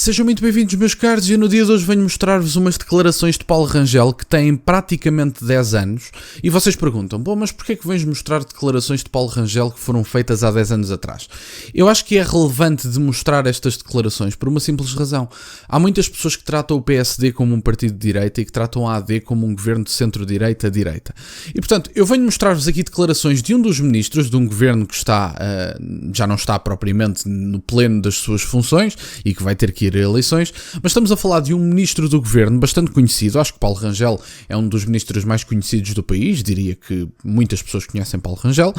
Sejam muito bem-vindos, meus caros, e no dia de hoje venho mostrar-vos umas declarações de Paulo Rangel que têm praticamente 10 anos. E vocês perguntam, mas porquê é que vens mostrar declarações de Paulo Rangel que foram feitas há 10 anos atrás? Eu acho que é relevante de mostrar estas declarações por uma simples razão. Há muitas pessoas que tratam o PSD como um partido de direita e que tratam a AD como um governo de centro-direita. E, portanto, eu venho mostrar-vos aqui declarações de um dos ministros de um governo que já não está propriamente no pleno das suas funções e que vai ter que ir a eleições, mas estamos a falar de um ministro do governo bastante conhecido. Acho que Paulo Rangel é um dos ministros mais conhecidos do país, diria que muitas pessoas conhecem Paulo Rangel,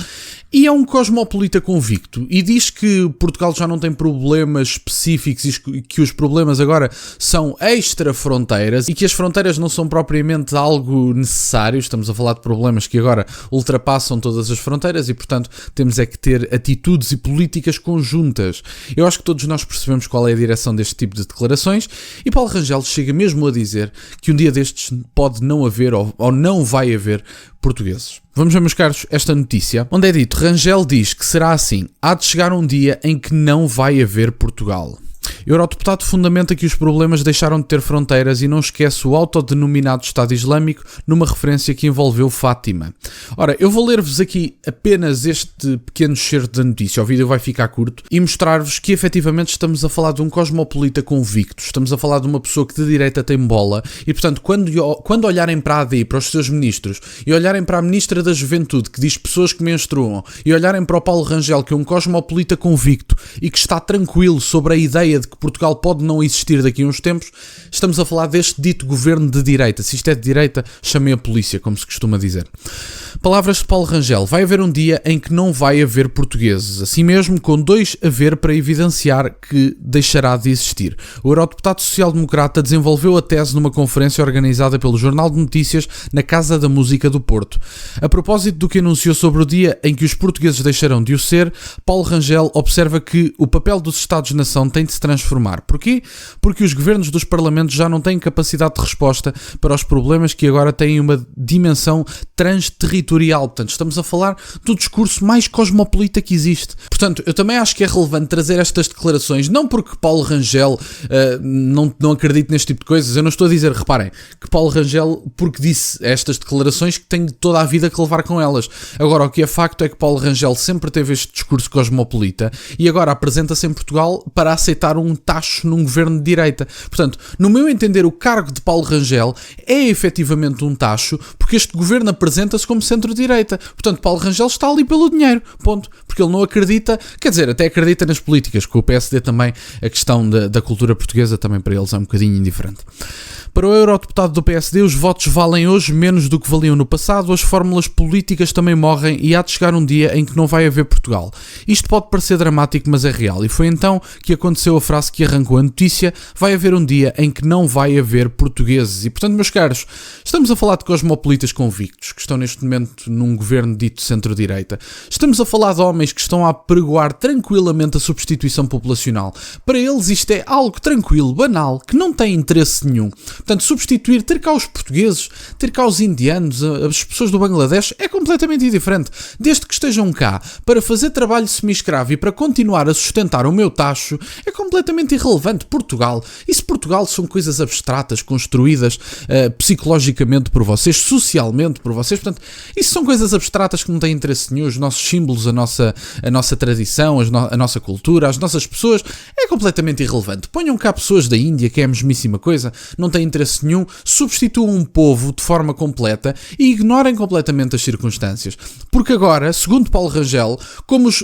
e é um cosmopolita convicto e diz que Portugal já não tem problemas específicos e que os problemas agora são extra-fronteiras e que as fronteiras não são propriamente algo necessário. Estamos a falar de problemas que agora ultrapassam todas as fronteiras e, portanto, temos é que ter atitudes e políticas conjuntas. Eu acho que todos nós percebemos qual é a direção deste tipo de declarações, e Paulo Rangel chega mesmo a dizer que um dia destes pode não haver ou não vai haver portugueses. Vamos ver, meus caros, esta notícia, onde é dito: Rangel diz que será assim, há de chegar um dia em que não vai haver Portugal. O eurodeputado fundamenta que os problemas deixaram de ter fronteiras e não esquece o autodenominado Estado Islâmico numa referência que envolveu Fátima. Ora, eu vou ler-vos aqui apenas este pequeno excerto da notícia, o vídeo vai ficar curto, e mostrar-vos que efetivamente estamos a falar de um cosmopolita convicto, estamos a falar de uma pessoa que de direita tem bola e, portanto, quando olharem para a AD, para os seus ministros, e olharem para a Ministra da Juventude, que diz pessoas que menstruam, e olharem para o Paulo Rangel, que é um cosmopolita convicto e que está tranquilo sobre a ideia de que Portugal pode não existir daqui a uns tempos, estamos a falar deste dito governo de direita. Se isto é de direita, chamem a polícia, como se costuma dizer. Palavras de Paulo Rangel: vai haver um dia em que não vai haver portugueses, assim mesmo com dois haver para evidenciar que deixará de existir. O eurodeputado social-democrata desenvolveu a tese numa conferência organizada pelo Jornal de Notícias na Casa da Música do Porto. A propósito do que anunciou sobre o dia em que os portugueses deixarão de o ser, Paulo Rangel observa que o papel dos Estados-nação tem de se transformar. Porquê? Porque os governos dos parlamentos já não têm capacidade de resposta para os problemas que agora têm uma dimensão transterritorial. Portanto, estamos a falar do discurso mais cosmopolita que existe. Portanto, eu também acho que é relevante trazer estas declarações, não porque Paulo Rangel não acredite neste tipo de coisas. Eu não estou a dizer, reparem, que Paulo Rangel, porque disse estas declarações, que tem toda a vida que levar com elas. Agora, o que é facto é que Paulo Rangel sempre teve este discurso cosmopolita e agora apresenta-se em Portugal para aceitar um tacho num governo de direita. Portanto, no meu entender, o cargo de Paulo Rangel é efetivamente um tacho, porque este governo apresenta-se como centro-direita. Portanto, Paulo Rangel está ali pelo dinheiro, ponto. Porque ele não acredita, quer dizer, até acredita nas políticas, com o PSD também, a questão da cultura portuguesa também para eles é um bocadinho indiferente. Para o eurodeputado do PSD, os votos valem hoje menos do que valiam no passado, as fórmulas políticas também morrem e há de chegar um dia em que não vai haver Portugal. Isto pode parecer dramático, mas é real. E foi então que aconteceu a frase que arrancou a notícia: vai haver um dia em que não vai haver portugueses. E, portanto, meus caros, estamos a falar de cosmopolitas convictos, que estão neste momento num governo dito centro-direita. Estamos a falar de homens que estão a apregoar tranquilamente a substituição populacional. Para eles isto é algo tranquilo, banal, que não tem interesse nenhum. Portanto, substituir, ter cá os portugueses, ter cá os indianos, as pessoas do Bangladesh, é completamente indiferente. Desde que estejam cá para fazer trabalho semi-escravo e para continuar a sustentar o meu tacho, é completamente irrelevante. Portugal. E se Portugal são coisas abstratas, construídas psicologicamente por vocês, socialmente por vocês, portanto, isso são coisas abstratas que não têm interesse nenhum. Os nossos símbolos, a nossa tradição, a nossa cultura, as nossas pessoas, é completamente irrelevante. Ponham cá pessoas da Índia, que é a mesmíssima coisa, não tem interesse nenhum, substituam um povo de forma completa e ignorem completamente as circunstâncias. Porque agora, segundo Paulo Rangel, como os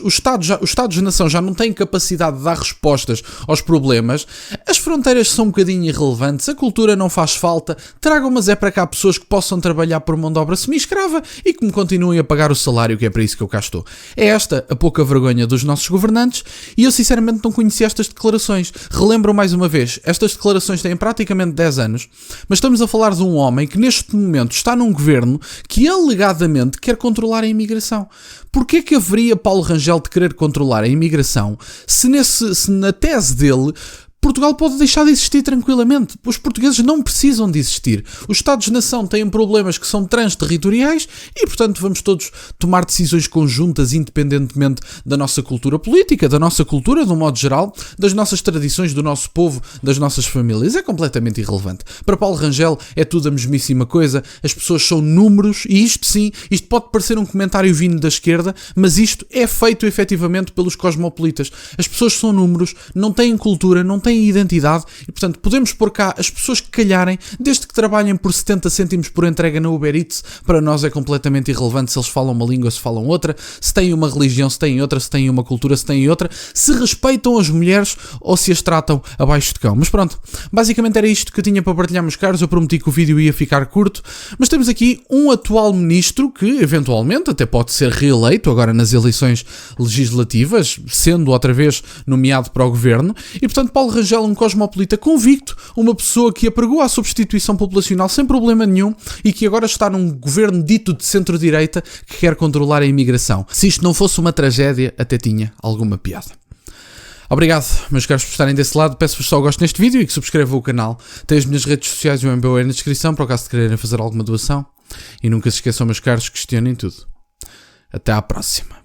Estados-nação já não têm capacidade de dar respostas aos problemas, as fronteiras são um bocadinho irrelevantes, a cultura não faz falta, tragam, mas é para cá pessoas que possam trabalhar por mão de obra semi-escrava e que me continuem a pagar o salário, que é para isso que eu cá estou. É esta a pouca vergonha dos nossos governantes e eu sinceramente não conhecia estas declarações. Relembro mais uma vez, estas declarações têm praticamente 10 anos, mas estamos a falar de um homem que neste momento está num governo que alegadamente quer controlar a imigração. Porquê que haveria Paulo Rangel de querer controlar a imigração se na tese dele Portugal pode deixar de existir tranquilamente. Os portugueses não precisam de existir. Os Estados-nação têm problemas que são transterritoriais e, portanto, vamos todos tomar decisões conjuntas independentemente da nossa cultura política, da nossa cultura, de um modo geral, das nossas tradições, do nosso povo, das nossas famílias. É completamente irrelevante. Para Paulo Rangel é tudo a mesmíssima coisa. As pessoas são números e isto sim, isto pode parecer um comentário vindo da esquerda, mas isto é feito efetivamente pelos cosmopolitas. As pessoas são números, não têm cultura, não têm identidade e, portanto, podemos pôr cá as pessoas que calharem, desde que trabalhem por 70 cêntimos por entrega na Uber Eats. Para nós é completamente irrelevante se eles falam uma língua, se falam outra, se têm uma religião, se têm outra, se têm uma cultura, se têm outra, se respeitam as mulheres ou se as tratam abaixo de cão. Mas pronto, basicamente era isto que eu tinha para partilhar, meus caros. Eu prometi que o vídeo ia ficar curto, mas temos aqui um atual ministro que, eventualmente, até pode ser reeleito agora nas eleições legislativas, sendo outra vez nomeado para o governo, e portanto Paulo Rangel, um cosmopolita convicto, uma pessoa que apregou a substituição populacional sem problema nenhum e que agora está num governo dito de centro-direita que quer controlar a imigração. Se isto não fosse uma tragédia, até tinha alguma piada. Obrigado, meus caros, por estarem desse lado. Peço-vos só o gosto neste vídeo e que subscrevam o canal. Tem as minhas redes sociais e o MBA na descrição, para o caso de quererem fazer alguma doação. E nunca se esqueçam, meus caros, questionem tudo. Até à próxima.